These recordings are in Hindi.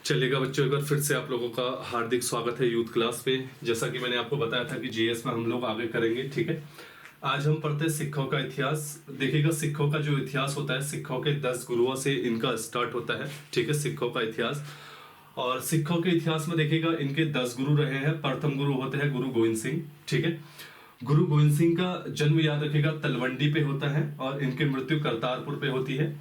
चलेगा बच्चों, एक बार फिर से आप लोगों का हार्दिक स्वागत है यूथ क्लास पे। जैसा कि मैंने आपको बताया था कि जीएस में हम लोग आगे करेंगे, ठीक है। आज हम पढ़ते हैं सिखों का इतिहास। देखिएगा, सिखों का जो इतिहास होता है, सिखों के 10 गुरुओं से इनका स्टार्ट होता है, ठीक है, सिखों का इतिहास। और सिखों के इतिहास में देखिएगा, इनके 10 गुरु रहे हैं। प्रथम गुरु होते हैं गुरु गोविंद सिंह, ठीक है। गुरु गोविंद सिंह का जन्म याद रखिएगा तलवंडी पे होता है और इनकी मृत्यु करतारपुर पे होती है।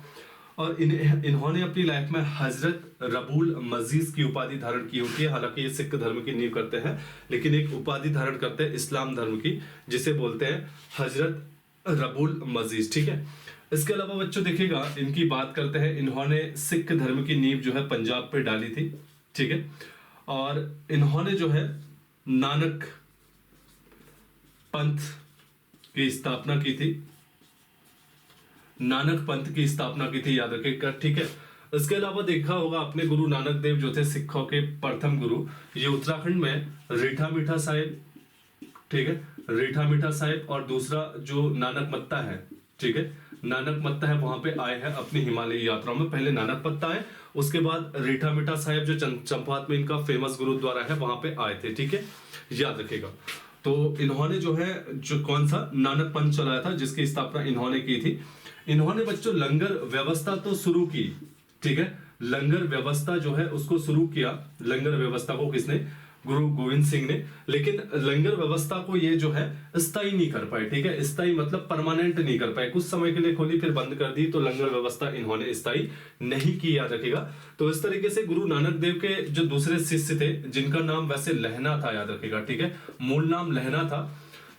और इन्होंने अपनी लाइफ में हजरत रबुल मजीज की उपाधि धारण की होती है। हालांकि ये सिख धर्म की नींव करते हैं, लेकिन एक उपाधि धारण करते हैं इस्लाम धर्म की, जिसे बोलते हैं हजरत रबुल मजीज, ठीक है। इसके अलावा बच्चों देखिएगा, इनकी बात करते हैं, इन्होंने सिख धर्म की नींव जो है पंजाब पे डाली थी, ठीक है। और इन्होंने जो है नानक पंथ की स्थापना की थी, नानक पंथ की स्थापना की थी, याद रखिएगा, ठीक है। इसके अलावा देखा होगा आपने, गुरु नानक देव जो थे सिखों के प्रथम गुरु, ये उत्तराखंड में रीठा मीठा साहिब, ठीक है, रीठा मीठा साहिब, और दूसरा जो नानक मत्ता है, ठीक है, नानक मत्ता है, वहां पे आए हैं अपनी हिमालय यात्राओं में। पहले नानक मत्ता आए, उसके बाद रीठा मीठा साहिब जो चंपावत में इनका फेमस गुरुद्वारा है, वहां पे आए थे, ठीक है, याद रखिएगा। तो इन्होंने जो है जो कौन सा नानक पंथ चलाया था, जिसकी स्थापना इन्होंने की थी। इन्होंने बच्चों लंगर व्यवस्था तो शुरू की, ठीक है, लंगर व्यवस्था जो है उसको शुरू किया। लंगर व्यवस्था को किसने? गुरु गोविंद सिंह ने। लेकिन लंगर व्यवस्था को ये जो है स्थायी नहीं कर पाए, ठीक है, स्थायी मतलब परमानेंट नहीं कर पाए। कुछ समय के लिए खोली फिर बंद कर दी, तो लंगर व्यवस्था इन्होंने स्थायी नहीं की, याद रखिएगा। तो इस तरीके से गुरु नानक देव के जो दूसरे शिष्य थे, जिनका नाम वैसे लहना था, याद रखिएगा, ठीक है, मूल नाम लहना था।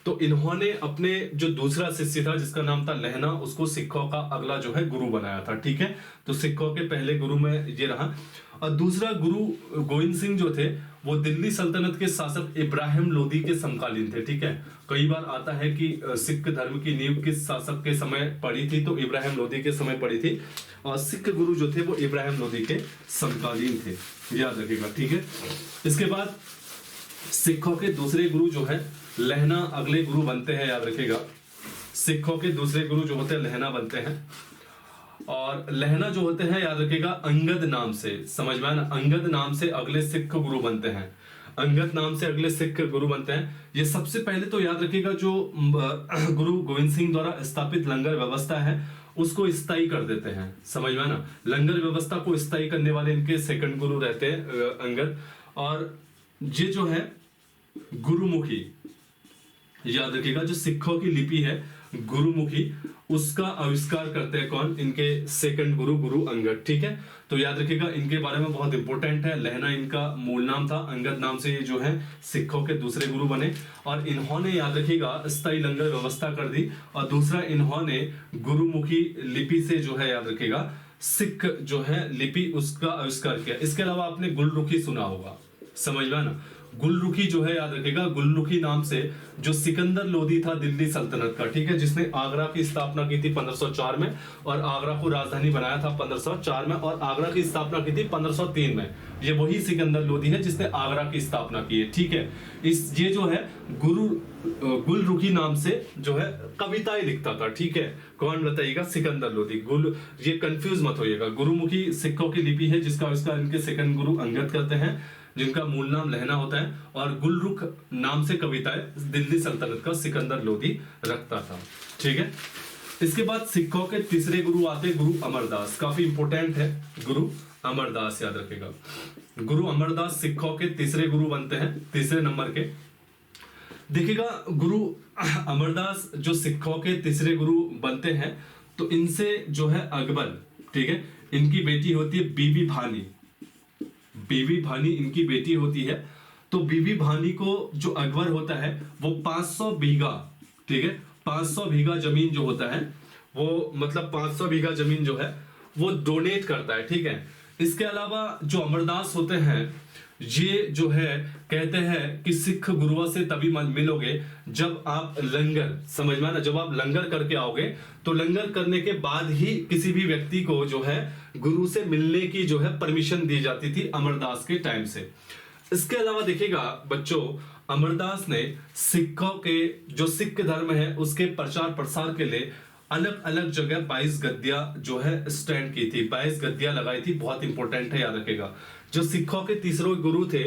तो इन्होंने अपने जो दूसरा शिष्य था जिसका नाम था लहना, उसको सिखों का अगला जो है गुरु बनाया था, ठीक है। तो सिखों के पहले गुरु में ये रहा। और दूसरा गुरु गोविंद सिंह जो थे, वो दिल्ली सल्तनत के शासक इब्राहिम लोदी के समकालीन थे, ठीक है। कई बार आता है कि सिख धर्म की नींव किस शासक के समय पड़ी थी, तो इब्राहिम लोदी के समय पड़ी थी। और सिख गुरु जो थे वो इब्राहिम लोदी के समकालीन थे, याद रखिएगा, ठीक है। इसके बाद सिखों के दूसरे गुरु जो है लहना अगले गुरु बनते हैं, याद रखिएगा। सिखों के दूसरे गुरु जो होते हैं लहना बनते हैं। और लहना जो होते हैं, याद रखिएगा, अंगद नाम से, समझ में आना, अंगद नाम से अगले सिख गुरु बनते हैं। अंगद नाम से अगले सिख गुरु बनते हैं। ये सबसे पहले तो याद रखिएगा, जो गुरु गोविंद सिंह द्वारा स्थापित लंगर व्यवस्था है उसको स्थायी कर देते हैं, समझ में आना। लंगर व्यवस्था को स्थायी करने वाले इनके सेकंड गुरु रहते हैं अंगद। और ये जो है गुरुमुखी, याद रखिएगा, जो सिखों की लिपि है गुरुमुखी, उसका आविष्कार करते हैं कौन? इनके सेकंड गुरु गुरु अंगद, ठीक है। तो याद रखिएगा, इनके बारे में बहुत इंपॉर्टेंट है। लहना इनका मूल नाम था, अंगद नाम से ये जो है सिखों के दूसरे गुरु बने। और इन्होंने, याद रखिएगा, स्थायी लंगर व्यवस्था कर दी। और दूसरा, इन्होंने गुरुमुखी लिपि से जो है, याद रखिएगा, सिख जो है लिपि उसका आविष्कार किया। इसके अलावा आपने गुलरुखी सुना होगा, समझ लो ना। गुलरुखी जो है, याद रखिएगा, गुलरुखी नाम से जो सिकंदर लोदी था दिल्ली सल्तनत का, ठीक है, जिसने आगरा की स्थापना की थी 1504 में, और आगरा को राजधानी बनाया था 1504 में, और आगरा की स्थापना की थी 1503 में। ये वही सिकंदर लोदी है जिसने आगरा की स्थापना की है, ठीक है। ये जो है गुलरुखी नाम से जो है कविताएं लिखता था, ठीक है। कौन बताइएगा? सिकंदर लोदी। ये कंफ्यूज मत होइएगा। गुरुमुखी सिखों की लिपि है जिसका आविष्कार इनके सेकंड गुरु अंगद करते हैं, जिनका मूल नाम लहना होता है। और गुलरुख नाम से कविताएं दिल्ली सल्तनत का सिकंदर लोदी रखता था, ठीक है। इसके बाद सिखों के तीसरे गुरु आते गुरु अमरदास। काफी इंपोर्टेंट है गुरु अमरदास, याद रखेगा। गुरु अमरदास सिखों के तीसरे गुरु बनते हैं, तीसरे नंबर के। देखिएगा, गुरु अमरदास जो सिखों के तीसरे गुरु बनते हैं, तो इनसे जो है अकबर, ठीक है, इनकी बेटी होती है बीबी भानी। बीबी भानी इनकी बेटी होती है। तो बीबी भानी को जो अकबर होता है वो 500 बीघा, ठीक है, 500 बीघा जमीन जो होता है वो, मतलब 500 बीघा जमीन जो है वो डोनेट करता है, ठीक है। इसके अलावा जो अमरदास होते हैं, ये जो है कहते हैं कि सिख गुरुओं से तभी मिलोगे जब आप लंगर, समझ में ना, जब आप लंगर करके आओगे, तो लंगर करने के बाद ही किसी भी व्यक्ति को जो है गुरु से मिलने की जो है परमिशन दी जाती थी अमरदास के टाइम से। इसके अलावा देखिएगा बच्चों, अमरदास ने सिखों के जो सिख धर्म है उसके प्रचार प्रसार के लिए अलग अलग जगह 22 गद्दियां जो है स्टैंड की थी, 22 गद्दियां लगाई थी। बहुत इंपॉर्टेंट है, याद रखेगा। जो सिखों के तीसरे गुरु थे,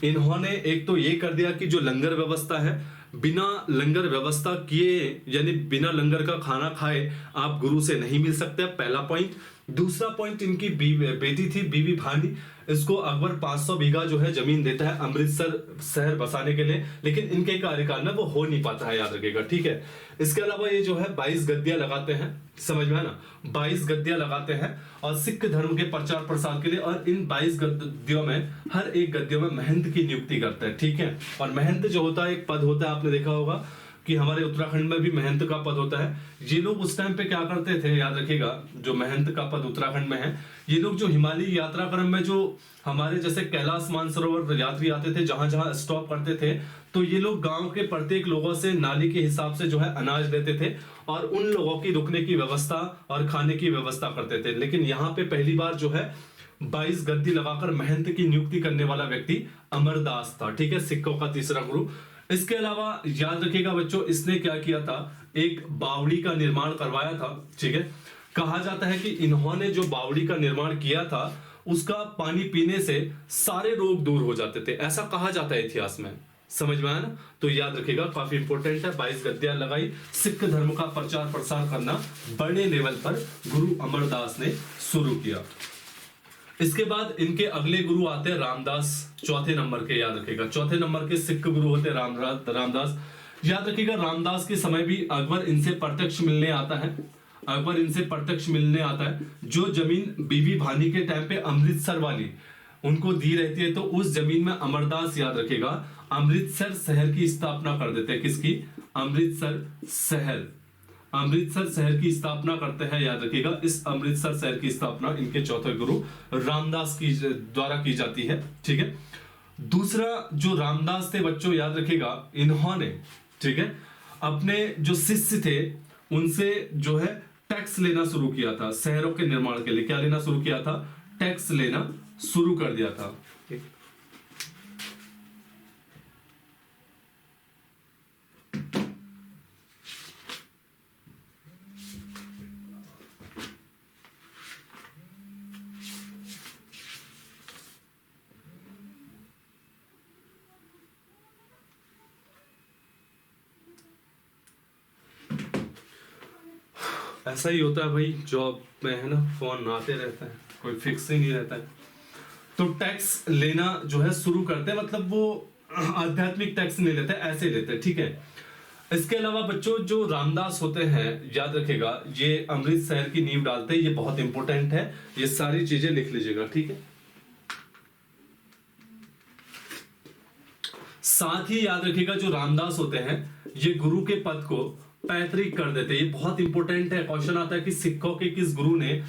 इन्होंने एक तो ये कर दिया कि जो लंगर व्यवस्था है, बिना लंगर व्यवस्था किए यानी बिना लंगर का खाना खाए आप गुरु से नहीं मिल सकते, पहला पॉइंट। दूसरा पॉइंट, इनकी बेटी थी बीबी भानी, इसको अकबर 500 बीघा जो है जमीन देता है अमृतसर शहर बसाने के लिए, लेकिन इनके कार्यकाल में वो हो नहीं पाता है, याद रखिएगा, ठीक है। इसके अलावा ये जो है 22 गद्दियां लगाते हैं, समझ में है ना, 22 गद्दियां लगाते हैं और सिख धर्म के प्रचार प्रसार के लिए। और इन 22 गद्दियों में हर एक गद्दियों में महंत की नियुक्ति करते हैं, ठीक है। और महंत जो होता है एक पद होता है, आपने देखा होगा कि हमारे उत्तराखंड में भी महंत का पद होता है। ये लोग उस टाइम पे क्या करते थे, याद रखिएगा, जो महंत का पद उत्तराखंड में है, ये लोग जो हिमालय यात्रा क्रम में जो हमारे जैसे कैलाश मानसरोवर यात्री आते थे, जहां जहां स्टॉप करते थे, तो ये लोग गांव के प्रत्येक लोगों से नाली के हिसाब से जो है अनाज लेते थे और उन लोगों की रुकने की व्यवस्था और खाने की व्यवस्था करते थे। लेकिन यहाँ पे पहली बार जो है 22 गद्दी लगाकर महंत की नियुक्ति करने वाला व्यक्ति अमरदास था, ठीक है, सिखों का तीसरा गुरु। इसके अलावा याद रखिएगा बच्चों, इसने क्या किया था, एक बावड़ी का निर्माण करवाया था, ठीक है। कहा जाता है कि इन्होंने जो बावड़ी का निर्माण किया था, उसका पानी पीने से सारे रोग दूर हो जाते थे, ऐसा कहा जाता है इतिहास में, समझ में आया ना। तो याद रखिएगा, काफी इंपॉर्टेंट है। 22 गद्दियां लगाई, सिख धर्म का प्रचार प्रसार करना बड़े लेवल पर गुरु अमरदास ने शुरू किया। इसके बाद इनके अगले गुरु आते हैं रामदास, चौथे नंबर के, याद रखिएगा, चौथे नंबर के सिख गुरु होते हैं रामदास। याद रखिएगा, रामदास के समय भी अकबर इनसे प्रत्यक्ष मिलने आता है, अकबर इनसे प्रत्यक्ष मिलने आता है। जो जमीन बीबी भानी के टाइम पे अमृतसर वाली उनको दी रहती है, तो उस जमीन में अमरदास, याद रखिएगा, अमृतसर शहर की स्थापना कर देते हैं। किसकी? अमृतसर शहर, अमृतसर शहर की स्थापना करते हैं, याद रखिएगा। इस अमृतसर शहर की स्थापना इनके चौथे गुरु रामदास की द्वारा की जाती है, ठीक है। दूसरा जो रामदास थे बच्चों, याद रखिएगा, इन्होंने, ठीक है, अपने जो शिष्य थे उनसे जो है टैक्स लेना शुरू किया था। शहरों के निर्माण के लिए क्या लेना शुरू किया था? टैक्स लेना शुरू कर दिया था। ऐसा ही होता है भाई, जॉब में है ना, फोन आते रहता है, कोई फिक्स ही नहीं रहता है। तो टैक्स लेना जो है शुरू करते हैं, मतलब वो आध्यात्मिक टैक्स नहीं लेते, ऐसे लेते हैं, ठीक है। इसके अलावा बच्चों जो रामदास होते हैं, याद रखेगा, ये अमृत शहर की नींव डालते हैं, ये बहुत इंपॉर्टेंट है, ये सारी चीजें लिख लीजिएगा, ठीक है। साथ ही याद रखिएगा, जो रामदास होते हैं ये गुरु के पद को पैतृक कर देते हैं। ये बहुत इंपॉर्टेंट है, क्वेश्चन आता है कि सिखों के किस गुरु ने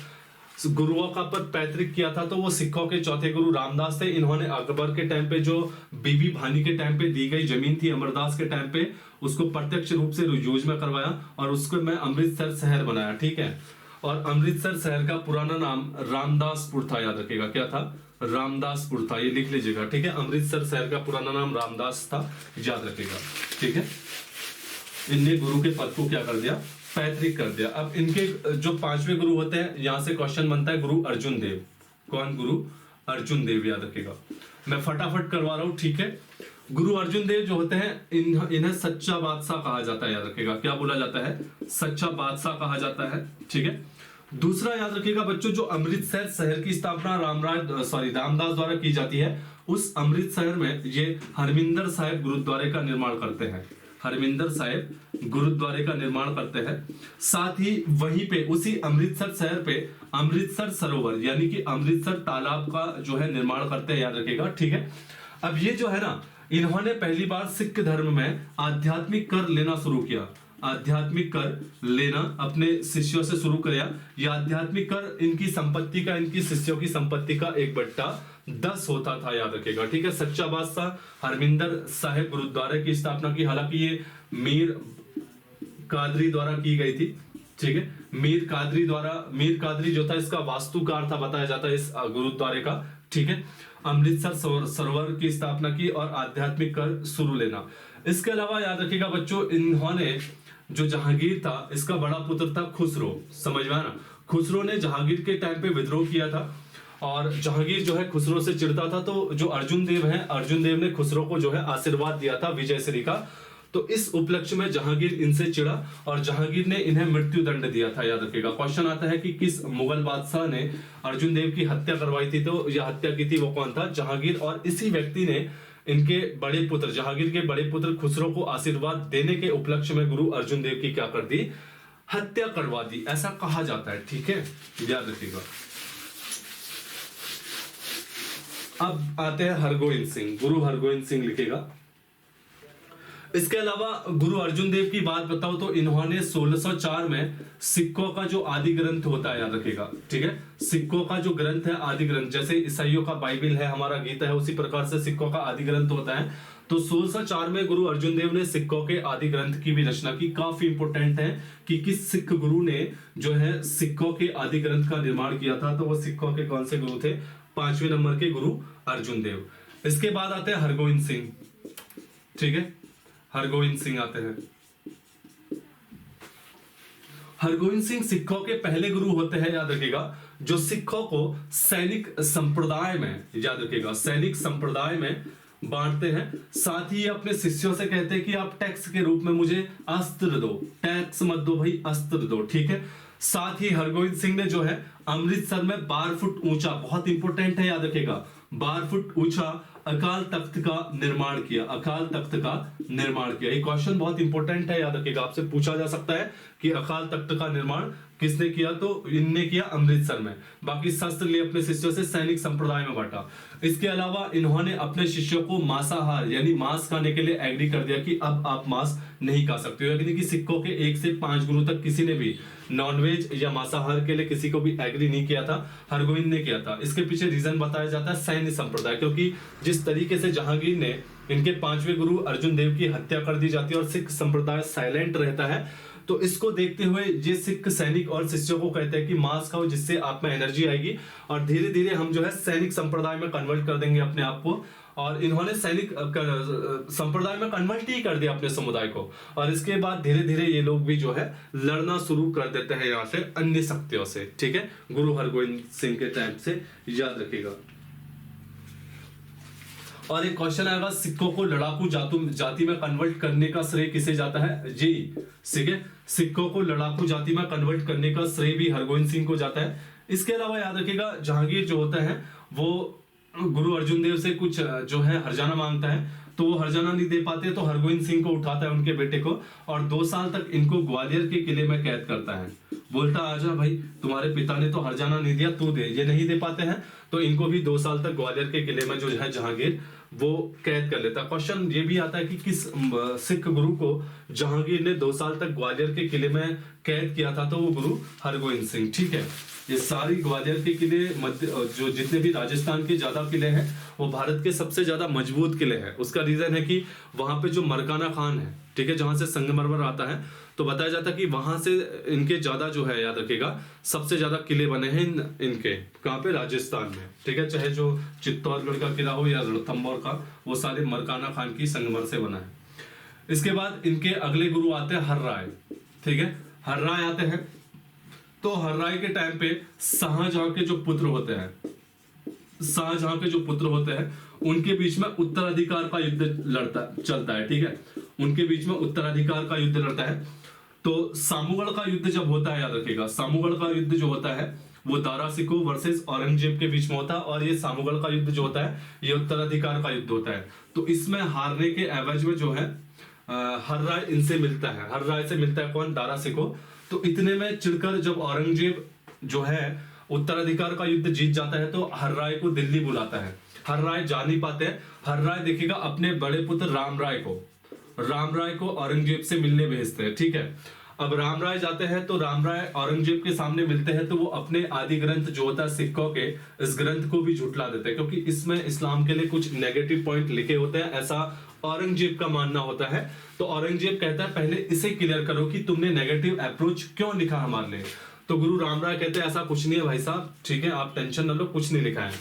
गुरुओं का पद पैतृक किया था, तो वो सिखों के चौथे गुरु रामदास थे। इन्होंने अकबर के टाइम पे जो बीबी भानी के टाइम पे दी गई जमीन थी अमरदास के टाइम पे, उसको प्रत्यक्ष रूप से यूज में करवाया और उसको मैं अमृतसर शहर बनाया, ठीक है। और अमृतसर शहर का पुराना नाम रामदासपुर था, याद रखिएगा, क्या था? रामदासपुर था, ये लिख लीजिएगा, ठीक है। अमृतसर शहर का पुराना नाम रामदास था, याद रखिएगा, ठीक है। इनने गुरु के पद को क्या कर दिया? पैतृक कर दिया। अब इनके जो पांचवें गुरु होते हैं, यहां से क्वेश्चन बनता है, गुरु अर्जुन देव। कौन? गुरु अर्जुन देव, याद रखिएगा, मैं फटाफट करवा रहा हूं, ठीक है। गुरु अर्जुन देव जो होते हैं, इन्हें सच्चा बादशाह कहा जाता है, याद रखिएगा, क्या बोला जाता है? सच्चा बादशाह कहा जाता है, ठीक है। दूसरा याद रखिएगा बच्चों, जो अमृतसर शहर की स्थापना रामदास द्वारा की जाती है, उस अमृत शहर में ये हरमिंदर साहिब गुरुद्वारे का निर्माण करते हैं, हरमिंदर साहिब गुरुद्वारे का निर्माण करते हैं। साथ ही वहीं पे उसी अमृतसर शहर पे अमृतसर सरोवर यानी कि अमृतसर तालाब का जो है निर्माण करते हैं, याद रखिएगा, ठीक है। अब ये जो है ना, इन्होंने पहली बार सिख धर्म में आध्यात्मिक कर लेना शुरू किया, आध्यात्मिक कर लेना अपने शिष्यों से शुरू किया। यह आध्यात्मिक कर इनकी संपत्ति का, इनकी शिष्यों की संपत्ति का 1/10 होता था, याद रखेगा, ठीक है। सच्चा बादशाह हरमिंदर साहिब गुरुद्वारे की स्थापना की, हालांकि ये मीर कादरी द्वारा की गई थी, ठीक है। मीर कादरी जो था, इसका वास्तुकार था, बताया जाता है इस गुरुद्वारे का, ठीक है। अमृतसर सरोवर की स्थापना की और आध्यात्मिक कर शुरू लेना। इसके अलावा याद रखिएगा बच्चों, इन्होंने जो जहांगीर था इसका बड़ा पुत्र था खुसरो, समझ में आया ना। खुसरो ने जहांगीर के टाइम पे विद्रोह किया था और जहांगीर जो है खुसरो से चिढ़ता था, तो जो अर्जुन देव है, अर्जुन देव ने खुसरो को जो है आशीर्वाद दिया था विजयश्री का। तो इस उपलक्ष्य में जहांगीर इनसे चिढ़ा और जहांगीर ने इन्हें मृत्यु दंड दिया था। याद रखिएगा, क्वेश्चन आता है कि किस मुगल बादशाह ने अर्जुन देव की हत्या करवाई थी, तो यह हत्या की थी वो कौन था, जहांगीर। और इसी व्यक्ति ने इनके बड़े पुत्र जहांगीर के बड़े पुत्र खुसरो को आशीर्वाद देने के उपलक्ष्य में गुरु अर्जुन देव की क्या कर दी, हत्या करवा दी, ऐसा कहा जाता है। ठीक है, याद रखिएगा। अब आते हैं हरगोविंद सिंह, गुरु हरगोविंद सिंह लिखेगा। इसके अलावा गुरु अर्जुन देव की बात बताओ तो इन्होंने 1604 में सिखों का जो आदि ग्रंथ होता है, याद रखिएगा, ठीक है, सिखों का जो ग्रंथ है आदि ग्रंथ, जैसे ईसाइयों का बाइबल है, हमारा गीता है, उसी प्रकार से सिखों का आदि ग्रंथ होता है। तो 1604 में गुरु अर्जुन देव ने सिखों के आदि ग्रंथ की भी रचना की। काफी इंपोर्टेंट है कि किस सिख गुरु ने जो है सिखों के आदि ग्रंथ का निर्माण किया था, तो वो सिखों के कौन से गुरु थे, 5वें नंबर के गुरु अर्जुन देव। इसके बाद आते हैं हरगोविंद सिंह, ठीक है, हरगोविंद सिंह आते हैं। हरगोविंद सिंह सिखों के पहले गुरु होते हैं, याद रखिएगा, जो सिखों को सैनिक संप्रदाय में, याद रखिएगा, सैनिक संप्रदाय में बांटते हैं। साथ ही अपने शिष्यों से कहते हैं कि आप टैक्स के रूप में मुझे अस्त्र दो, टैक्स मत दो भाई, अस्त्र दो, ठीक है। साथ ही हरगोविंद सिंह ने जो है अमृतसर में 12 फुट ऊंचा, बहुत इंपोर्टेंट है, याद रखिएगा, 12 फुट ऊंचा अकाल तख्त का निर्माण किया, अकाल तख्त का निर्माण किया। ये क्वेश्चन बहुत इंपॉर्टेंट है, याद रखिएगा, आपसे पूछा जा सकता है कि अकाल तख्त का निर्माण किसने किया, तो इनने किया अमृतसर में। बाकी शस्त्र लिए अपने शिष्यों से सैनिक संप्रदाय में बांटा। इसके अलावा इन्होंने अपने शिष्यों को मांसाहार यानी मांस खाने के लिए एग्री कर दिया कि अब आप मांस नहीं खा सकते हो, यानी कि सिखों के 1 से 5 गुरु तक किसी ने भी नॉनवेज या मांसाहार के लिए किसी को भी एग्री नहीं किया था, हरगोविंद ने किया था। इसके पीछे रीजन बताया जाता है सैन्य संप्रदाय, क्योंकि जिस तरीके से जहांगीर ने इनके 5वें गुरु अर्जुन देव की हत्या कर दी जाती है और सिख संप्रदाय साइलेंट रहता है, तो इसको देखते हुए ये सिख सैनिक और शिष्यों को कहते हैं कि मांस खाओ, जिससे आप में एनर्जी आएगी और धीरे धीरे हम जो है सैनिक संप्रदाय में कन्वर्ट कर देंगे अपने आप को। और इन्होंने सैनिक संप्रदाय में कन्वर्ट ही कर दिया अपने समुदाय को, और इसके बाद धीरे धीरे ये लोग भी जो है लड़ना शुरू कर देते हैं यहाँ से अन्य शक्तियों से, ठीक है, गुरु हरगोविंद सिंह के टाइम से, याद रखिएगा। और एक क्वेश्चन आएगा, सिखों को लड़ाकू जाति में कन्वर्ट करने का श्रेय किसे जाता है, जी, ठीक है, सिखों को लड़ाकू जाति में कन्वर्ट करने का श्रेय भी हरगोविंद सिंह को जाता है। इसके अलावा याद रखिएगा, जहांगीर जो होता है वो गुरु अर्जुन देव से कुछ जो है हरजाना मांगता है, तो वो हरजाना नहीं दे पाते, तो हरगोविंद सिंह को उठाता है, उनके बेटे को, और 2 साल तक इनको ग्वालियर के किले में कैद करता है। बोलता आजा भाई, तुम्हारे पिता ने तो हरजाना नहीं दिया, तू दे। ये नहीं दे पाते हैं तो इनको भी 2 साल तक ग्वालियर के किले में जो है जहांगीर वो कैद कर लेता। क्वेश्चन ये भी आता है कि किस सिख गुरु को जहांगीर ने 2 साल तक ग्वालियर के किले में कैद किया था, तो वो गुरु हरगोविंद सिंह, ठीक है। ये सारी ग्वालियर के किले जो जितने भी राजस्थान के ज्यादा किले हैं वो भारत के सबसे ज्यादा मजबूत किले हैं। उसका रीजन है कि वहां पे जो मरकाना खान है, ठीक है, जहां से संगमरमर आता है, तो बताया जाता है कि वहां से इनके ज्यादा जो है, याद रखिएगा, सबसे ज्यादा किले बने हैं इनके, कहाँ पे, राजस्थान में, ठीक है, चाहे जो चित्तौड़गढ़ का किला हो या रणथंभौर का, वो सारे मरकाना खान की संगमर से बना है। इसके बाद इनके अगले गुरु आते हैं हर्राय, ठीक है, हर्राय आते हैं। तो हर्राय के टाइम पे शाहजहां के जो पुत्र होते हैं, शाहजहां के जो पुत्र होते हैं उनके बीच में उत्तराधिकार का युद्ध चलता है, ठीक है, उनके बीच में उत्तराधिकार का युद्ध लड़ता है। तो सामूगढ़ का युद्ध जब होता है, याद रखिएगा, सामूगढ़ का युद्ध जो होता है वो दारा सिकोह वर्सेस औरंगजेब के बीच में होता है, और ये सामूगढ़ का युद्ध जो होता है ये उत्तराधिकार का युद्ध होता है। तो इसमें हारने के एवज में जो है हर्राय इनसे मिलता है, हर्राय से मिलता है कौन, दारा सिकोह। तो इतने में चिढ़कर जब औरंगजेब जो है उत्तराधिकार का युद्ध जीत जाता है, तो हर्राय को दिल्ली बुलाता है। हर्राय जा नहीं पाते हैं, हर्राय देखिएगा अपने बड़े पुत्र राम राय को औरंगजेब से मिलने भेजते हैं, ठीक है। अब राम राय जाते हैं तो राम राय औरंगजेब के सामने मिलते हैं, तो वो अपने आदि ग्रंथ जो होता है सिखों के, इस ग्रंथ को भी झुठला देते हैं, क्योंकि इसमें इस्लाम के लिए कुछ नेगेटिव पॉइंट लिखे होते हैं, ऐसा औरंगजेब का मानना होता है। तो औरंगजेब कहता है पहले इसे क्लियर करो कि तुमने नेगेटिव अप्रोच क्यों लिखा हमारे लिए। तो गुरु राम राय कहते हैं ऐसा कुछ नहीं है भाई साहब, ठीक है, आप टेंशन न लो, कुछ नहीं लिखा है।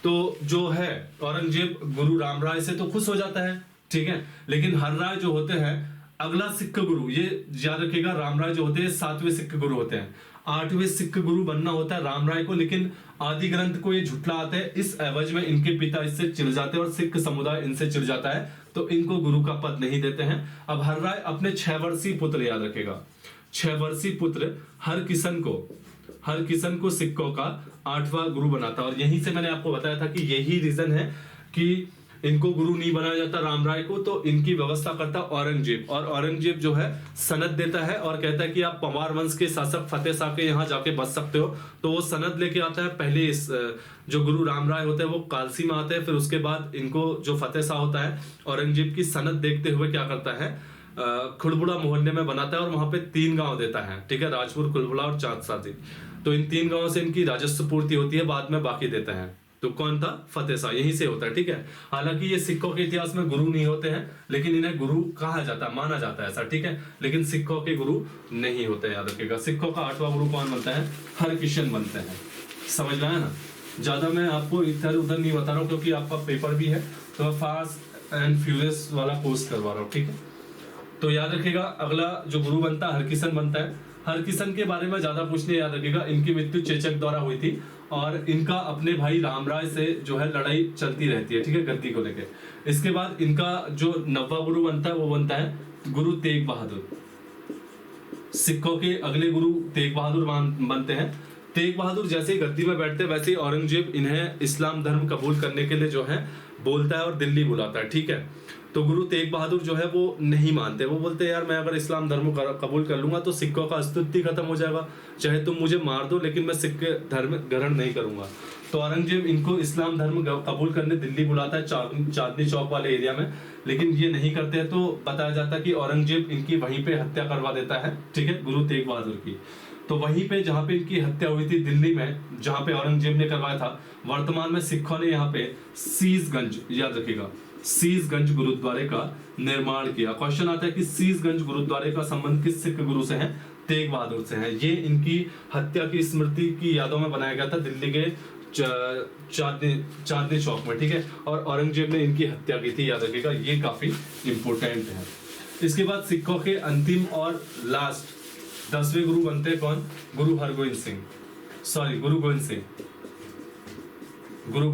तो जो है औरंगजेब गुरु राम राय से तो खुश हो जाता है, ठीक है, लेकिन हर्राय जो होते हैं अगला सिख गुरु, ये याद रखिएगा, रामराय जो होते हैं 7वें सिख गुरु होते हैं। 8वें सिख गुरु बनना होता है रामराय को, लेकिन आदि ग्रंथ को ये झुठलाते हैं। इस एवज में इनके पिता इससे चिढ़ जाते हैं और सिख समुदाय इनसे चिढ़ जाता है, तो इनको गुरु का पद नहीं देते हैं। अब हर्राय अपने 6 वर्षीय पुत्र, याद रखेगा, 6 वर्षीय पुत्र हरकिशन को सिखों का 8वां गुरु बनाता है। और यहीं से मैंने आपको बताया था कि यही रीजन है कि इनको गुरु नहीं बनाया जाता रामराय को, तो इनकी व्यवस्था करता औरंगजेब। और औरंगजेब जो है सनद देता है और कहता है कि आप पंवार वंश के शासक फतेह शाह के यहाँ जाके बस सकते हो। तो वो सनद लेके आता है। पहले इस जो गुरु रामराय होते हैं वो कालसी में आते हैं, फिर उसके बाद इनको जो फतेह शाह होता है औरंगजेब की सनद देखते हुए क्या करता है, खुड़बुड़ा मोहल्ले में बनाता है और वहां पे 3 गांव देता है, ठीक है, राजपुर, खुड़बुड़ा और चांदसाजी। तो इन 3 गांवों से इनकी राजस्व पूर्ति होती है, बाद में बाकी देता है। तो कौन था? फतेह शाह, यहीं से होता है, ठीक है। हालांकि ये सिखों के इतिहास में गुरु नहीं होते हैं, लेकिन इन्हें गुरु कहा जाता है, माना जाता है ऐसा, ठीक है। लेकिन सिखों के गुरु नहीं होते, याद रखिएगा। सिखों का 8वां गुरु कौन बनता है? हरकिशन बनते हैं। समझ रहा है ना? ज्यादा मैं आपको इधर उधर नहीं बता रहा हूँ, क्योंकि आपका पेपर भी है, तो मैं फास्ट एंड फ्यूरियस वाला कोर्स करवा रहा हूँ, ठीक है। तो याद रखिएगा, अगला जो गुरु बनता है हरकिशन बनता है। हरकिशन के बारे में ज्यादा पूछने, याद रखिएगा, इनकी मृत्यु चेचक द्वारा हुई थी और इनका अपने भाई रामराय से जो है लड़ाई चलती रहती है, ठीक है, गद्दी को लेके। इसके बाद इनका जो 9वां गुरु बनता है वो बनता है गुरु तेग बहादुर। सिखों के अगले गुरु तेग बहादुर बनते हैं। तेग बहादुर जैसे ही गद्दी में बैठते हैं, वैसे ही औरंगजेब इन्हें इस्लाम धर्म कबूल करने के लिए जो है बोलता है और दिल्ली बुलाता है, ठीक है। तो गुरु तेग बहादुर जो है वो नहीं मानते, वो बोलते हैं यार मैं अगर इस्लाम धर्म कबूल कर लूंगा तो सिखों का अस्तित्व खत्म हो जाएगा, चाहे तुम मुझे मार दो, लेकिन मैं सिख धर्म ग्रहण नहीं करूंगा। तो औरंगजेब इनको इस्लाम धर्म कबूल करने दिल्ली बुलाता है, चांदनी चौक वाले एरिया में, लेकिन ये नहीं करते हैं। तो बताया जाता है कि औरंगजेब इनकी वहीं पे हत्या करवा देता है, ठीक है, गुरु तेग बहादुर की। तो वहीं पे जहां पे इनकी हत्या हुई थी दिल्ली में, जहां पे औरंगजेब ने करवाया था, वर्तमान में सिखों ने यहाँ पे शीशगंज, याद रखिएगा, शीशगंज गुरुद्वारे का निर्माण किया। क्वेश्चन आता है कि शीशगंज गुरुद्वारे का संबंध किस सिख गुरु से है? तेग बहादुर से है। ये इनकी हत्या की स्मृति की यादों में बनाया गया था दिल्ली के चांदनी चौक में, ठीक है। और औरंगजेब ने इनकी हत्या की थी, याद रखिएगा, ये काफी इंपोर्टेंट है। इसके बाद सिखों के अंतिम और लास्ट 10वें गुरु बनते हैं कौन? गुरु हरगोविंद सिंह, सॉरी गुरु गोविंद सिंह। गुरु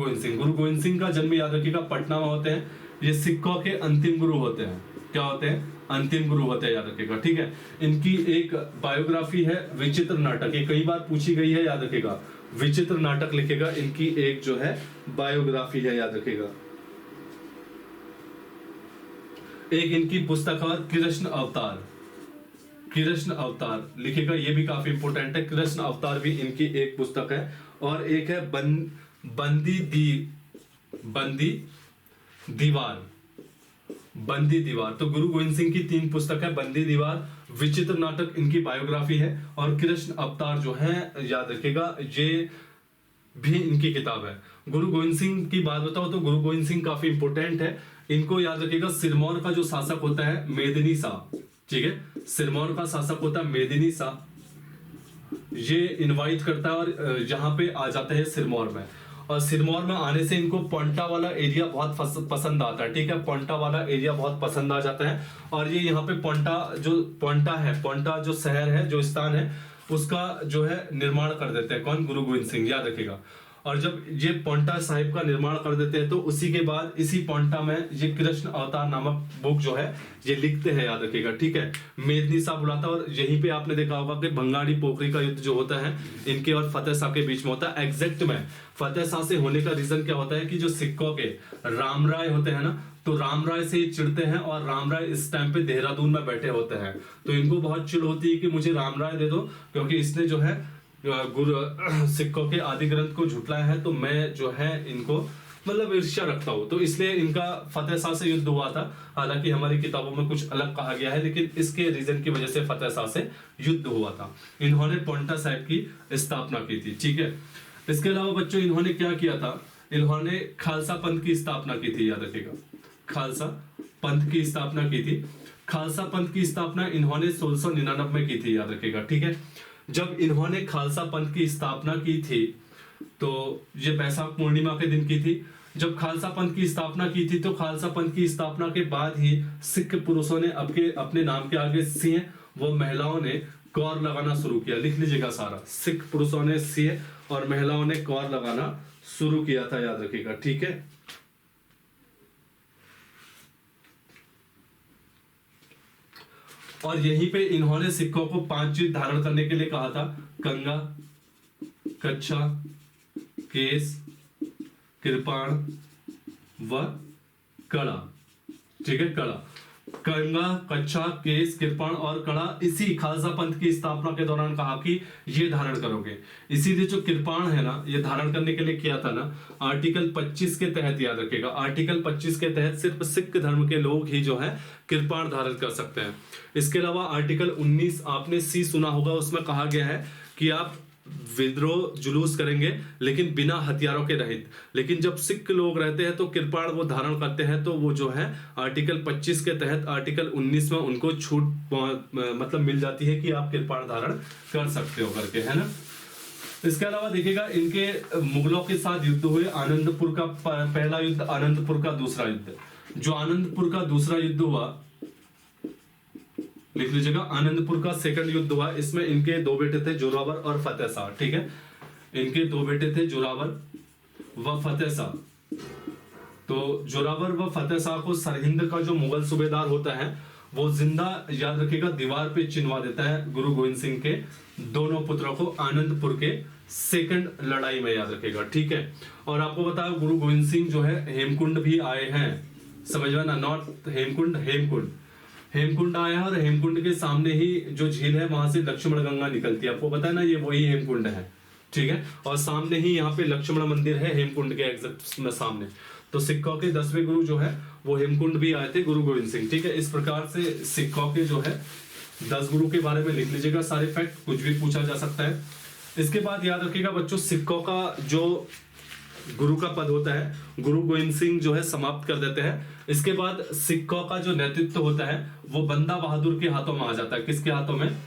गोविंद सिंह का जन्म, याद रखिएगा, पटना में होते हैं। ये सिखों के अंतिम गुरु होते हैं। क्या होते हैं? अंतिम गुरु होते हैं, याद रखिएगा, ठीक है। इनकी एक बायोग्राफी है विचित्र नाटक, ये कई बार पूछी गई है, याद रखिएगा, विचित्र नाटक लिखेगा, इनकी एक जो है बायोग्राफी है, याद रखिएगा। एक इनकी पुस्तक है कृष्ण अवतार लिखेगा, ये भी काफी इंपोर्टेंट है। कृष्ण अवतार भी इनकी एक पुस्तक है। और एक है बंदी दीवार। तो गुरु गोविंद सिंह की 3 पुस्तक है, बंदी दीवार, विचित्र नाटक इनकी बायोग्राफी है, और कृष्ण अवतार जो है, याद रखिएगा, ये भी इनकी किताब है। गुरु गोविंद सिंह की बात बताओ तो गुरु गोविंद सिंह काफी इंपोर्टेंट है। इनको याद रखिएगा, सिरमौर का जो शासक होता है मेदिनी शाह, ठीक है, सिरमौर का शासक होता है मेदिनी शाह, ये इनवाइट करता है और यहाँ पे आ जाते हैं सिरमौर में। और सिरमौर में आने से इनको पोंटा वाला एरिया बहुत पसंद आता है, ठीक है, पोंटा वाला एरिया बहुत पसंद आ जाता है। और ये यहाँ पे पोंटा जो शहर है, जो स्थान है, उसका जो है निर्माण कर देते हैं कौन? गुरु गोविंद सिंह, याद रखिएगा। और जब ये पोंटा साहिब का निर्माण कर देते हैं तो उसी के बाद इसी पोंटा में ये कृष्ण अवतार नामक बुक जो है ये लिखते हैं, याद रखिएगा, ठीक है। मेदिनी शाह बुलाता है और यहीं पे आपने देखा होगा कि भंगाड़ी पोखरी का युद्ध जो होता है इनके और फतेह शाह के बीच में होता है। एग्जैक्ट में फतेह शाह से होने का रीजन क्या होता है कि जो सिखों के रामराय होते हैं ना, तो रामराय से चिढ़ते हैं और रामराय इस टाइम पे देहरादून में बैठे होते हैं, तो इनको बहुत चिढ़ होती है कि मुझे रामराय दे दो, क्योंकि इसने जो है गुरु सिखों के आदि ग्रंथ को झुटलाया है, तो मैं जो है इनको मतलब ईर्ष्या रखता हूं। तो इसलिए इनका फतेह शाह से युद्ध हुआ था। हालांकि हमारी किताबों में कुछ अलग कहा गया है, लेकिन इसके रीजन की वजह से फतेह शाह से युद्ध हुआ था। इन्होंने पोंटा साहिब की स्थापना की थी, ठीक है। इसके अलावा बच्चों इन्होंने क्या किया था? इन्होंने खालसा पंथ की स्थापना की थी, याद रखिएगा, खालसा पंथ की स्थापना की थी। खालसा पंथ की स्थापना इन्होंने 1699 में की थी, याद रखिएगा, ठीक है। जब इन्होंने खालसा पंथ की स्थापना की थी तो ये बैसाख पूर्णिमा के दिन की थी। जब खालसा पंथ की स्थापना की थी तो खालसा पंथ की स्थापना के बाद ही सिख पुरुषों ने अपने नाम के आगे सिंह वो महिलाओं ने कौर लगाना शुरू किया। लिख लीजिएगा सारा, सिख पुरुषों ने सिंह और महिलाओं ने कौर लगाना शुरू किया था, याद रखिएगा, ठीक है। और यहीं पे इन्होंने सिखों को 5 चीज धारण करने के लिए कहा था, कंगा, कच्छा, केस, कृपाण व कड़ा, ठीक है, कड़ा। कंगा, कच्छा, केस, कृपाण और कड़ा इसी खालसा पंथ की स्थापना के दौरान कहा कि ये धारण करोगे। इसीलिए जो कृपाण है ना, ये धारण करने के लिए किया था ना आर्टिकल 25 के तहत, याद रखिएगा, आर्टिकल 25 के तहत सिर्फ सिख धर्म के लोग ही जो है कृपाण धारण कर सकते हैं। इसके अलावा आर्टिकल 19 आपने सी सुना होगा, उसमें कहा गया है कि आप विद्रोह जुलूस करेंगे लेकिन बिना हथियारों के रहित। लेकिन जब सिख लोग रहते हैं तो कृपाण वो धारण करते हैं, तो वो जो है आर्टिकल 25 के तहत आर्टिकल 19 में उनको छूट मतलब मिल जाती है कि आप कृपाण धारण कर सकते हो करके, है ना। इसके अलावा देखिएगा इनके मुगलों के साथ युद्ध हुए। आनंदपुर का पहला युद्ध, आनंदपुर का दूसरा युद्ध। जो आनंदपुर का दूसरा युद्ध हुआ, लिख लीजिएगा, आनंदपुर का सेकंड युद्ध हुआ। इसमें इनके 2 बेटे थे, जोरावर और फतेह शाह, ठीक है। इनके 2 बेटे थे, जोरावर व फतेह शाह। तो जोरावर व फतेह शाह को सरहिंद का जो मुगल सूबेदार होता है वो जिंदा, याद रखिएगा, दीवार पे चिनवा देता है गुरु गोविंद सिंह के दोनों पुत्रों को आनंदपुर के सेकंड लड़ाई में, याद रखिएगा, ठीक है। और आपको बताया गुरु गोविंद सिंह जो है हेमकुंड भी आए हैं, समझ में ना, नॉट हेमकुंड, हेमकुंड आया है। और हेमकुंड के सामने ही जो झील है वहां से लक्ष्मण गंगा निकलती है, आपको पता है ना, ये वही हेमकुंड है, ठीक है। और सामने ही यहाँ पे लक्ष्मण मंदिर है हेमकुंड के एग्जैक्ट में सामने। तो सिखों के 10वें गुरु जो है वो हेमकुंड भी आए थे, गुरु गोविंद सिंह, ठीक है। इस प्रकार से सिखों के जो है 10 गुरु के बारे में लिख लीजिएगा सारे फैक्ट, कुछ भी पूछा जा सकता है। इसके बाद याद रखिएगा बच्चों, सिखों का जो गुरु का पद होता है गुरु गोविंद सिंह जो है समाप्त कर देते हैं। इसके बाद सिखों का जो नेतृत्व होता है वो बंदा बहादुर के हाथों में आ जाता है। किसके हाथों में?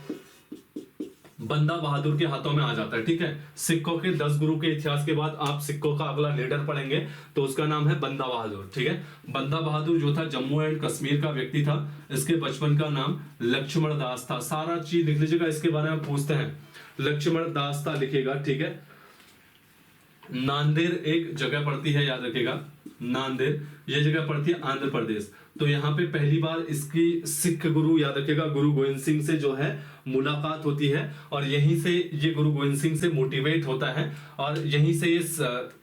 बंदा बहादुर के हाथों में आ जाता है, ठीक है। सिखों के 10 गुरु के इतिहास के बाद आप सिखों का अगला लीडर पढ़ेंगे तो उसका नाम है बंदा बहादुर, ठीक है। बंदा बहादुर जो था जम्मू एंड कश्मीर का व्यक्ति था। इसके बचपन का नाम लक्ष्मण दास था। सारा चीज लिख लीजिएगा, इसके बारे में पूछते हैं। लक्ष्मण दास था लिखिएगा, ठीक है। नांदेड़ एक जगह पड़ती है, याद रखिएगा, नांदेड़ ये जगह पड़ती है आंध्र प्रदेश। तो यहाँ पे पहली बार इसकी सिख गुरु, याद रखिएगा, गुरु गोविंद सिंह से जो है मुलाकात होती है और यहीं से ये गुरु गोविंद सिंह से मोटिवेट होता है और यहीं से ये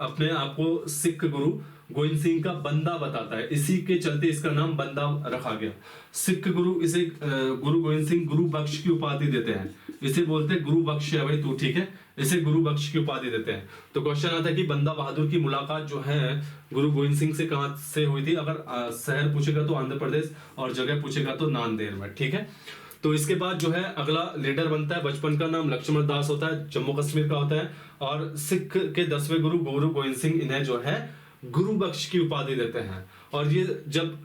अपने आप को सिख गुरु गोविंद सिंह का बंदा बताता है। इसी के चलते इसका नाम बंदा रखा गया। सिख गुरु इसे गुरु गोविंद सिंह गुरु बख्श की उपाधि देते हैं। इसे बोलते हैं गुरु बख्श है भाई तू, ठीक है। इसे गुरु बख्श की उपाधि देते हैं। तो क्वेश्चन आता है कि बंदा बहादुर की मुलाकात जो है गुरु गोविंद सिंह से कहां से हुई थी? अगर शहर पूछेगा तो आंध्र प्रदेश और जगह पूछेगा तो नांदेड़ में, ठीक है। तो इसके बाद जो है अगला लीडर बनता है। बचपन का नाम लक्ष्मण दास होता है, जम्मू कश्मीर का होता है और सिख के 10वें गुरु गुरु गोविंद सिंह इन्हें जो है गुरु बख्श की उपाधि देते हैं। और ये जब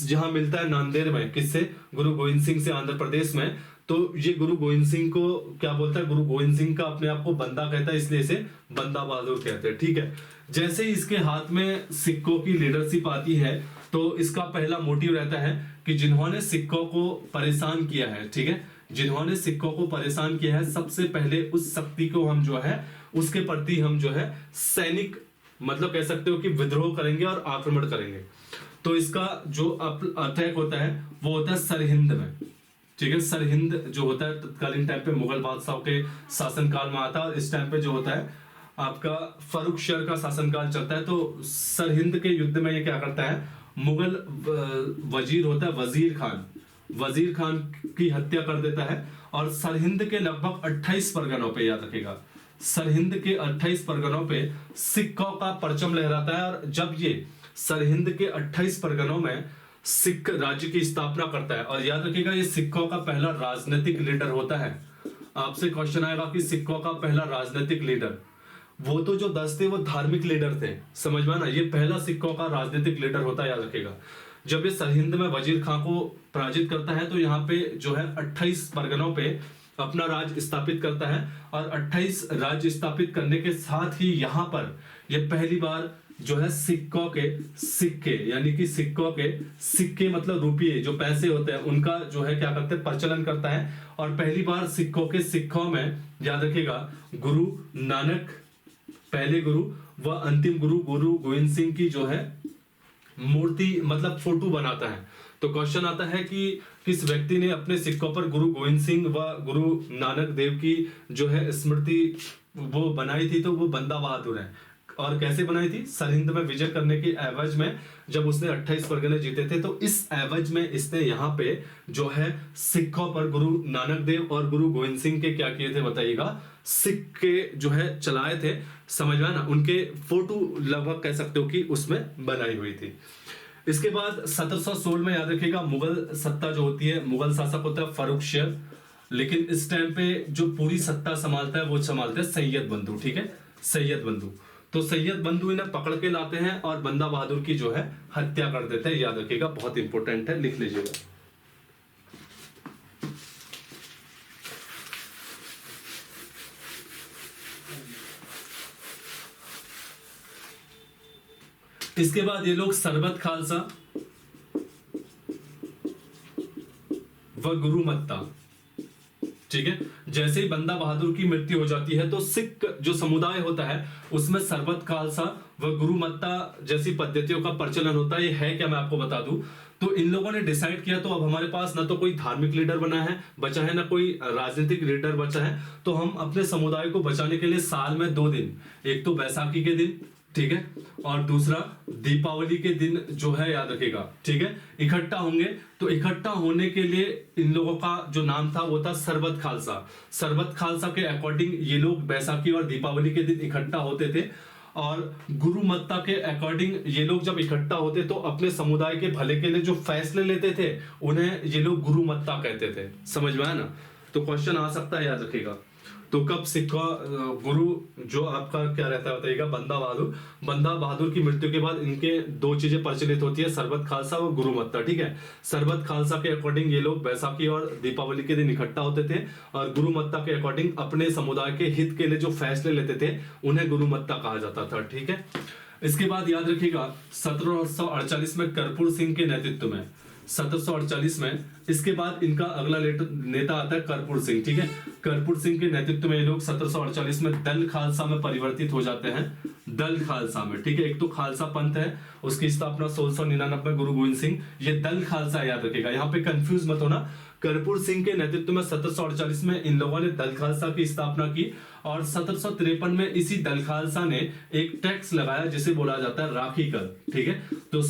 जहां मिलता है नांदेड़ में, किससे? गुरु गोविंद सिंह से आंध्र प्रदेश में। तो ये गुरु गोविंद सिंह को क्या बोलता है? गुरु गोविंद सिंह का अपने आप को बंदा कहता है, इसलिए इसे बंदा बहादुर कहते हैं, ठीक है। जैसे ही इसके हाथ में सिखों की लीडरशिप आती है तो इसका पहला मोटिव रहता है कि जिन्होंने सिखों को परेशान किया है, ठीक है, जिन्होंने सिखों को परेशान किया है, सबसे पहले उस शक्ति को हम जो है उसके प्रति हम जो है सैनिक, मतलब कह सकते हो कि विद्रोह करेंगे और आक्रमण करेंगे। तो इसका जो अटैक होता है वो होता है सरहिंद में, ठीक है। सरहिंद जो होता है तत्कालीन टाइम पे मुगल बादशाहों के शासनकाल में आता है और इस टाइम पे जो होता है आपका फर्रुख शेर का शासनकाल चलता है। तो सरहिंद के युद्ध में ये क्या करता है? मुगल वजीर होता है वजीर खान की हत्या कर देता है और सरहिंद के लगभग 28 परगनों पे, याद रखेगा, सरहिंद के 28 परगनों पे सिखों का परचम लहराता है। और जब ये सरहिंद के 28 परगनों में सिख राज्य की स्थापना करता है, और याद रखिएगा ये सिखों का पहला राजनीतिक लीडर होता है। आपसे क्वेश्चन आएगा कि सिखों का पहला राजनीतिक लीडर, वो तो जो 10 थे वो धार्मिक लीडर थे, समझ में ना। ये पहला सिखों का राजनीतिक लीडर होता है, याद रखिएगा। जब ये सरहिंद में वजीर खां को पराजित करता है तो यहाँ पे जो है 28 परगनों पे अपना राज स्थापित करता है और 28 राज्य स्थापित करने के साथ ही यहाँ पर ये पहली बार जो है सिक्कों के सिक्के, यानी कि सिक्कों के सिक्के मतलब रुपये जो पैसे होते हैं उनका जो है क्या करते हैं प्रचलन करता है। और पहली बार सिक्कों के सिक्कों में याद रखिएगा गुरु नानक पहले गुरु व अंतिम गुरु गुरु गोविंद सिंह की जो है मूर्ति मतलब फोटो बनाता है। तो क्वेश्चन आता है कि किस व्यक्ति ने अपने सिक्कों पर गुरु गोविंद सिंह व गुरु नानक देव की जो है स्मृति वो बनाई थी, तो वो बंदा बहादुर है। और कैसे बनाई थी? सरहिंद में विजय करने की एवज में जब उसने 28 परगने जीते थे, तो इस एवज में इसने यहाँ पे जो है सिक्कों पर गुरु नानक देव और गुरु गोविंद सिंह के क्या किए थे बताइएगा, सिक्के जो है चलाए थे। समझ में ना, उनके फोटो लगभग कह सकते हो कि उसमें बनाई हुई थी। इसके बाद 1716 में याद रखिएगा मुगल सत्ता जो होती है, मुगल शासक होता है फारूक शेर, लेकिन इस टाइम पे जो पूरी सत्ता संभालता है वो संभालते हैं सैयद बंधु। ठीक है, सैयद बंधु। तो सैयद बंधु इन्हें पकड़ के लाते हैं और बंदा बहादुर की जो है हत्या कर देते हैं। याद रखिएगा, बहुत इंपॉर्टेंट है, लिख लीजिएगा। इसके बाद ये लोग सरबत खालसा व गुरुमत्ता, ठीक है, जैसे ही बंदा बहादुर की मृत्यु हो जाती है तो सिख जो समुदाय होता है उसमें सरबत खालसा व गुरुमत्ता जैसी पद्धतियों का प्रचलन होता है। ये है क्या, मैं आपको बता दूं। तो इन लोगों ने डिसाइड किया, तो अब हमारे पास ना तो कोई धार्मिक लीडर बना है बचा है, ना कोई राजनीतिक लीडर बचा है, तो हम अपने समुदाय को बचाने के लिए साल में 2 दिन, एक तो बैसाखी के दिन, ठीक है, और दूसरा दीपावली के दिन जो है याद रखेगा, ठीक है, इकट्ठा होंगे। तो इकट्ठा होने के लिए इन लोगों का जो नाम था वो था सरबत खालसा। सरबत खालसा के अकॉर्डिंग ये लोग बैसाखी और दीपावली के दिन इकट्ठा होते थे। और गुरुमत्ता के अकॉर्डिंग ये लोग जब इकट्ठा होते तो अपने समुदाय के भले के लिए जो फैसले लेते थे उन्हें ये लोग गुरुमत्ता कहते थे। समझ में आया ना? तो क्वेश्चन आ सकता है, याद रखेगा। तो कब सिक्का गुरु जो आपका क्या रहता है बताइएगा, बंदा बहादुर की मृत्यु के बाद इनके 2 चीजें प्रचलित होती है, सरबत खालसा और गुरुमत्ता। ठीक है, सरबत खालसा के अकॉर्डिंग ये लोग बैसाखी और दीपावली के दिन इकट्ठा होते थे, और गुरुमत्ता के अकॉर्डिंग अपने समुदाय के हित के लिए जो फैसले लेते थे उन्हें गुरुमत्ता कहा जाता था। ठीक है, इसके बाद याद रखिएगा 1748 में कर्पूर सिंह के नेतृत्व में, 1748 में, इसके बाद इनका अगला नेता आता है कर्पूर सिंह। ठीक है, कर्पूर सिंह के नेतृत्व में ये लोग 1748 में दल खालसा में परिवर्तित हो जाते हैं, दल खालसा में। ठीक है, एक तो खालसा पंथ है, उसकी स्थापना 1699 में गुरु गोविंद सिंह, ये दल खालसा याद रखेगा, यहाँ पे कंफ्यूज मत होना। कर्पूर सिंह के नेतृत्व में 1748 में इन लोगों ने दल खालसा की स्थापना की, और 1753 में इसी दल खालसा ने एक टैक्स लगाया जिसे बोला जाता है राखी कर। ठीक है, तो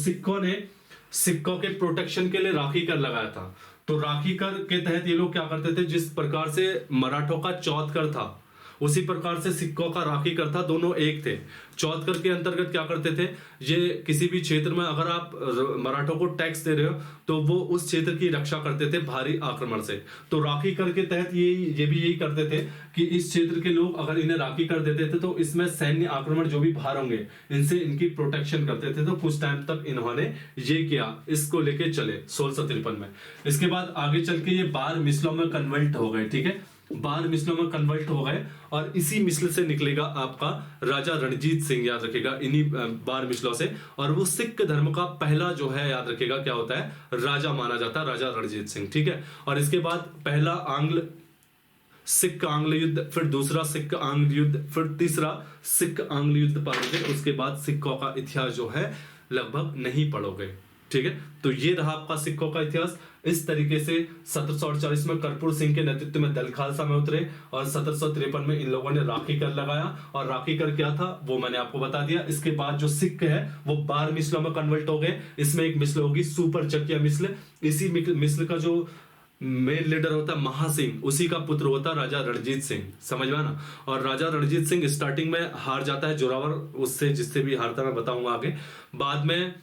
सिक्कों के प्रोटेक्शन के लिए राखी कर लगाया था। तो राखी कर के तहत ये लोग क्या करते थे, जिस प्रकार से मराठों का चौथ कर था उसी प्रकार से सिक्कों का राखी कर था, दोनों एक थे। चौथ कर के अंतर्गत क्या करते थे, ये किसी भी क्षेत्र में अगर आप मराठों को टैक्स दे रहे हो तो वो उस क्षेत्र की रक्षा करते थे भारी आक्रमण से। तो राखी कर के तहत ये भी यही करते थे कि इस क्षेत्र के लोग अगर इन्हें राखी कर देते थे तो इसमें सैन्य आक्रमण जो भी बाहर होंगे इनसे इनकी प्रोटेक्शन करते थे। तो कुछ टाइम तक इन्होंने ये किया, इसको लेके चले 1653 में। इसके बाद आगे चल के ये बार मिसलों में कन्वर्ट हो गए। ठीक है, बार मिसलों में कन्वर्ट हो गए, और इसी मिसल से निकलेगा आपका राजा रणजीत सिंह, याद रखेगा, इन्हीं बार मिसलों से। और वो सिख धर्म का पहला जो है याद रखेगा क्या होता है, राजा माना जाता है, राजा रणजीत सिंह। ठीक है, और इसके बाद पहला सिख आंग्ल युद्ध, फिर दूसरा सिख आंग्ल युद्ध, फिर तीसरा सिख आंग्ल युद्ध पढ़ोगे, उसके बाद सिखों का इतिहास जो है लगभग नहीं पढ़ोगे। ठीक है, तो ये रहा आपका सिखों का इतिहास। इस तरीके से 1748 में कर्पूर सिंह के नेतृत्व में दल खालसा में उतरे, और 1753 में इन लोगों ने राखी कर लगाया, और राखी कर क्या था वो मैंने आपको बता दिया। इसके बाद जो सिख है वो बार मिसलों में कन्वर्ट हो गए। इसमें एक मिसल होगी सुपर चकिया मिसल, इसी मिसल का जो मेन लीडर होता है महासिंह, उसी का पुत्र होता है राजा रणजीत सिंह। समझ में ना? और राजा रणजीत सिंह स्टार्टिंग में हार जाता है जोरावर, उससे जिससे भी हारता मैं बताऊंगा आगे। बाद में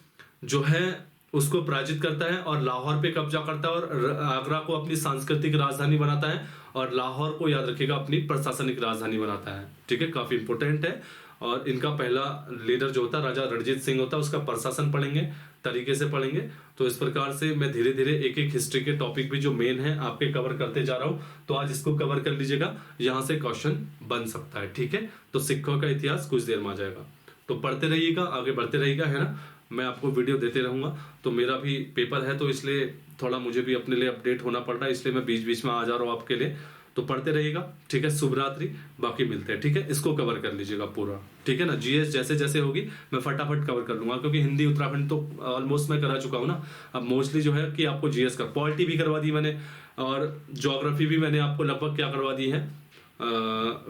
जो है उसको पराजित करता है और लाहौर पे कब्जा करता है, और आगरा को अपनी सांस्कृतिक राजधानी बनाता है, और लाहौर को याद रखिएगा अपनी प्रशासनिक राजधानी बनाता है। ठीक है, काफी इंपोर्टेंट है। और इनका पहला लीडर जो होता है राजा रणजीत सिंह होता है, उसका प्रशासन पढ़ेंगे, तरीके से पढ़ेंगे। तो इस प्रकार से मैं धीरे धीरे एक एक हिस्ट्री के टॉपिक भी जो मेन है आपके कवर करते जा रहा हूं। तो आज इसको कवर कर लीजिएगा, यहां से क्वेश्चन बन सकता है। ठीक है, तो सिखों का इतिहास कुछ देर में आ जाएगा। तो पढ़ते रहिएगा, आगे बढ़ते रहिएगा, है ना। मैं आपको वीडियो देते रहूंगा। तो मेरा भी पेपर है तो इसलिए थोड़ा मुझे भी अपने लिए अपडेट होना पड़ रहा है, इसलिए मैं बीच बीच में आ जा रहा हूँ आपके लिए। तो पढ़ते रहिएगा, ठीक है। शुभ रात्रि, बाकी मिलते हैं, ठीक है। इसको कवर कर लीजिएगा पूरा, ठीक है ना। जीएस जैसे जैसे होगी मैं फटाफट कवर कर लूंगा, क्योंकि हिंदी उत्तराखंड तो ऑलमोस्ट मैं करा चुका हूँ ना। अब मोस्टली जो है कि आपको जीएस का पॉलिटी भी करवा दी मैंने, और ज्योग्राफी भी मैंने आपको लगभग क्या करवा दी है,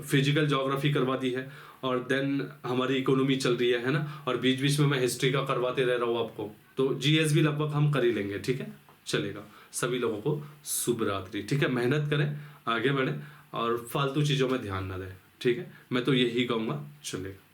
फिजिकल ज्योग्राफी करवा दी है, और देन हमारी इकोनॉमी चल रही है ना। और बीच बीच में मैं हिस्ट्री का करवाते रह रहा हूँ आपको। तो जीएस भी लगभग हम कर ही लेंगे, ठीक है। चलेगा। सभी लोगों को शुभ रात्रि, ठीक है। मेहनत करें, आगे बढ़ें, और फालतू चीज़ों में ध्यान ना दें, ठीक है। मैं तो यही कहूँगा। चलेगा।